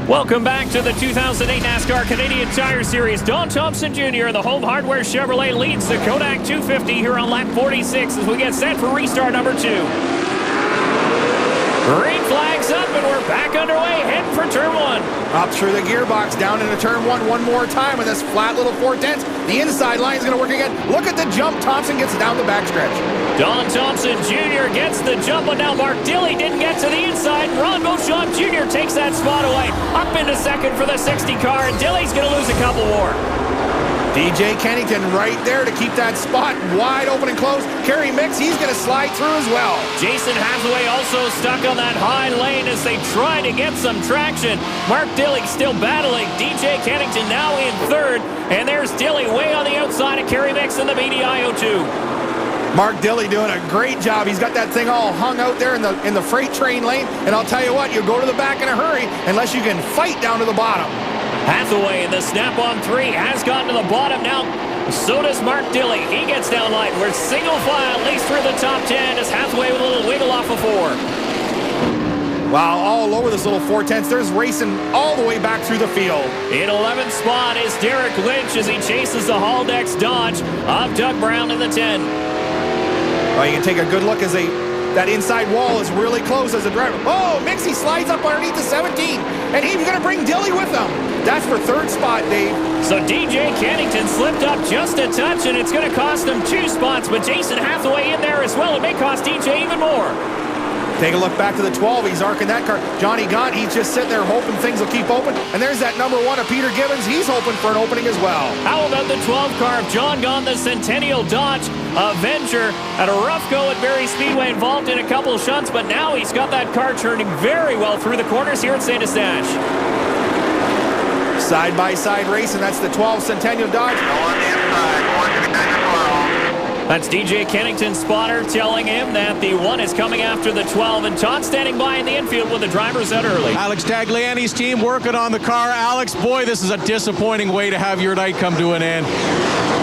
Welcome back to the 2008 NASCAR Canadian Tire Series. Don Thompson Jr. the Home Hardware Chevrolet leads the Kodak 250 here on lap 46 as we get set for restart number 2. Green flag's up and we're back underway, heading for turn 1. Up through the gearbox, down into turn 1 one more time with this flat little 410. The inside line is going to work again. Look at the jump. Thompson gets down the backstretch. Don Thompson Jr. gets the jump, but now Mark Dilley didn't get to the inside. Ron Beauchamp Jr. takes that spot away. Up into second for the 60 car, and Dilley's going to lose a couple more. DJ Kennington right there to keep that spot wide open and close. Kerry Mix, he's going to slide through as well. Jason Hathaway also stuck on that high lane as they try to get some traction. Mark Dilley still battling. DJ Kennington now in third, and there's Dilley way on the outside of Kerry Mix in the BDI-02. Mark Dilley doing a great job. He's got that thing all hung out there in the freight train lane, and I'll tell you what, you go to the back in a hurry unless you can fight down to the bottom. Hathaway in the snap-on 3 has gotten to the bottom now. So does Mark Dilley. He gets down line. We're single file, at least through the top 10 as Hathaway with a little wiggle off of 4. Wow, all over this little 410. There's racing all the way back through the field. In 11th spot is Derek Lynch as he chases the Haldex Dodge of Doug Brown in the 10. Well, you can take a good look as that inside wall is really close as a driver. Oh, Mixie slides up underneath the 17, and he's going to bring Dilley with him. That's for third spot, Dave. So DJ Kennington slipped up just a touch, and it's going to cost him 2 spots, but Jason Hathaway in there as well. It may cost DJ even more. Take a look back to the 12. He's arcing that car. Johnny Gaunt, he's just sitting there hoping things will keep open. And there's that number 1 of Peter Gibbons. He's hoping for an opening as well. How about the 12 car of John Gaunt, the Centennial Dodge Avenger? Had a rough go at Barrie Speedway, involved in a couple of shunts, but now he's got that car turning very well through the corners here at St.Eustache. Side-by-side racing. That's the 12 Centennial Dodge. That's DJ Kennington's spotter telling him that the 1 is coming after the 12, and Todd standing by in the infield with the drivers out early. Alex Tagliani's team working on the car. Alex, boy, this is a disappointing way to have your night come to an end.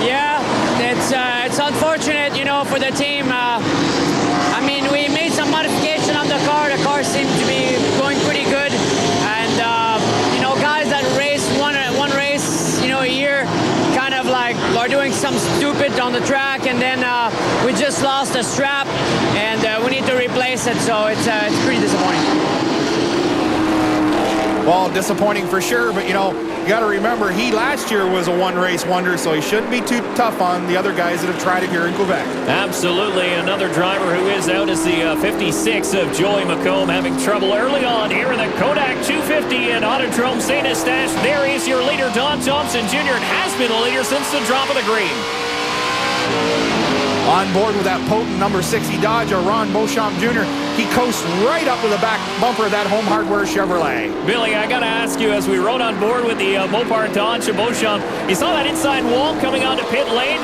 Yeah, it's unfortunate, you know, for the team. I mean, we made some modification on the car. The car seemed to be going pretty good, and you know, guys that race one race, you know, a year, kind of like are doing some stupid on the track, and then we just lost a strap, and we need to replace it. So it's pretty disappointing. Well, disappointing for sure, but you know, you got to remember he last year was a one-race wonder, so he shouldn't be too tough on the other guys that have tried it here in Quebec. Absolutely. Another driver who is out is the 56 of Joey McComb, having trouble early on here in the Kodak 250 in Autodrome St. Eustache. There is your leader, Don Thompson Jr., and has been a leader since the drop of the green. On board with that potent number 60 Dodge, Ron Beauchamp Jr., he coasts right up to the back bumper of that Home Hardware Chevrolet. Billy, I got to ask you, as we rode on board with the Mopar Dodge of Beauchamp, you saw that inside wall coming onto pit lane?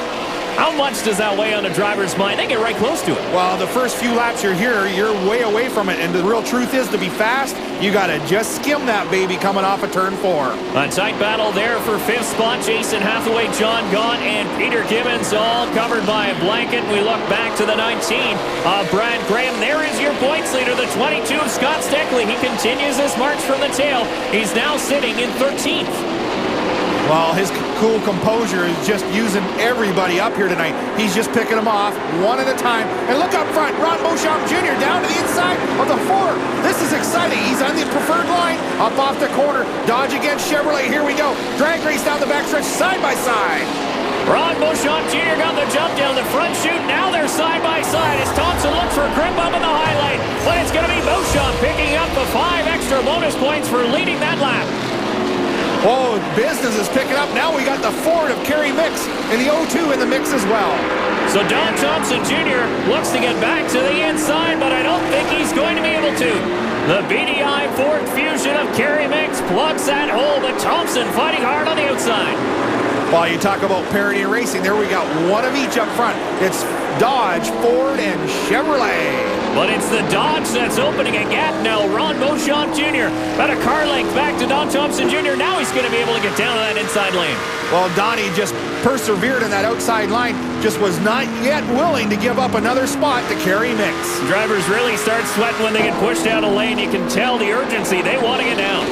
How much does that weigh on a driver's mind? They get right close to it. Well, the first few laps you're here, you're way away from it, and the real truth is, to be fast, you got to just skim that baby coming off of turn 4. A tight battle there for 5th spot. Jason Hathaway, John Gaunt, and Peter Gibbons all covered by a blanket. We look back to the 19 of Brad Graham. There is your points leader, the 22 of Scott Steckley. He continues his march from the tail. He's now sitting in 13th. Well, his cool composure is just using everybody up here tonight. He's just picking them off one at a time. And look up front, Ron Beauchamp Jr. down to the inside of the 4. This is exciting. He's on the preferred line. Up off the corner. Dodge against Chevrolet. Here we go. Drag race down the backstretch, side by side. Ron Beauchamp Jr. got the jump down the front chute. Now they're side by side as Thompson looks for a grip up in the high lane. But it's going to be Beauchamp picking up the 5 extra bonus points for leading that lap. Oh, business is picking up. Now we got the Ford of Kerry Mix and the O2 in the mix as well. So Don Thompson Jr. looks to get back to the inside, but I don't think he's going to be able to. The BDI Ford Fusion of Kerry Mix plugs that hole, but Thompson fighting hard on the outside. While you talk about parity and racing, there we got one of each up front. It's Dodge, Ford, and Chevrolet. But it's the Dodge that's opening a gap now. Ron Beauchamp Jr. about a car length back to Don Thompson Jr. Now he's going to be able to get down to that inside lane. Well, Donnie just persevered in that outside line, just was not yet willing to give up another spot to Kerry Mix. Drivers really start sweating when they get pushed out of lane. You can tell the urgency. They want to get down.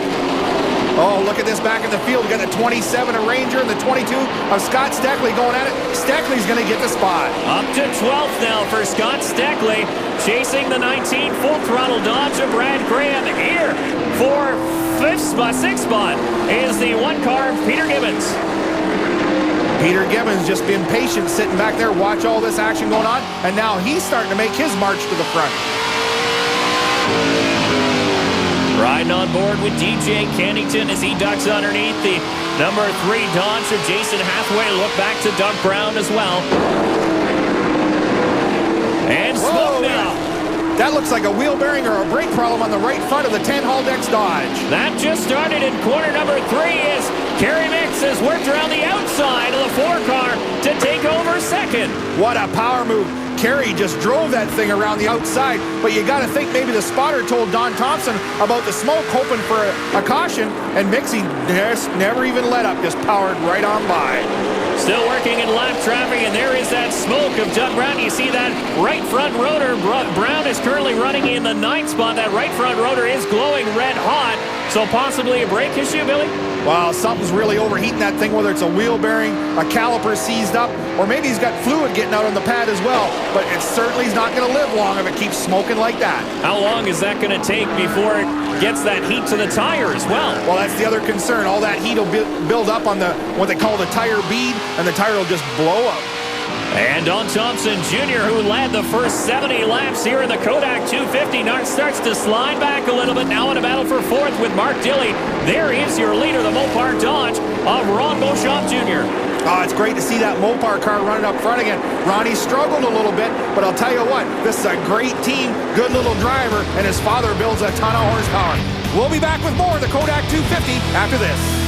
at this back in the field. We got the 27 of Ranger and the 22 of Scott Steckley going at it. Steckley's going to get the spot. Up to 12th now for Scott Steckley, chasing the 19 full throttle Dodge of Brad Graham. Here for sixth spot is the one car Peter Gibbons. Peter Gibbons just being patient, sitting back there, watch all this action going on, and now he's starting to make his march to the front. Riding on board with DJ Kennington as he ducks underneath the number 3 Dodge of Jason Hathaway. Look back to Doug Brown as well. And smoke now. That looks like a wheel bearing or a brake problem on the right front of the 10 Haldex Dodge. That just started in corner number 3 as Kerry Mix has worked around the outside of the 4 car to take over second. What a power move. Kerry just drove that thing around the outside, but you got to think maybe the spotter told Don Thompson about the smoke, hoping for a caution, and Mixie never even let up, just powered right on by. Still working in lap traffic, and there is that smoke of Doug Brown. You see that right front rotor. Brown is currently running in the 9th spot. That right front rotor is glowing red hot, so possibly a brake issue, Billy? Well, something's really overheating that thing, whether it's a wheel bearing, a caliper seized up, or maybe he's got fluid getting out on the pad as well. But it certainly is not going to live long if it keeps smoking like that. How long is that going to take before it gets that heat to the tire as well? Well, that's the other concern. All that heat will build up on the what they call the tire bead, and the tire will just blow up. And Don Thompson Jr., who led the first 70 laps here in the Kodak 250, starts to slide back a little bit. Now in a battle for 4th with Mark Dilley. There is your leader, the Mopar Dodge of Ron Beauchamp Jr. Oh, it's great to see that Mopar car running up front again. Ronnie struggled a little bit, but I'll tell you what, this is a great team, good little driver, and his father builds a ton of horsepower. We'll be back with more of the Kodak 250 after this.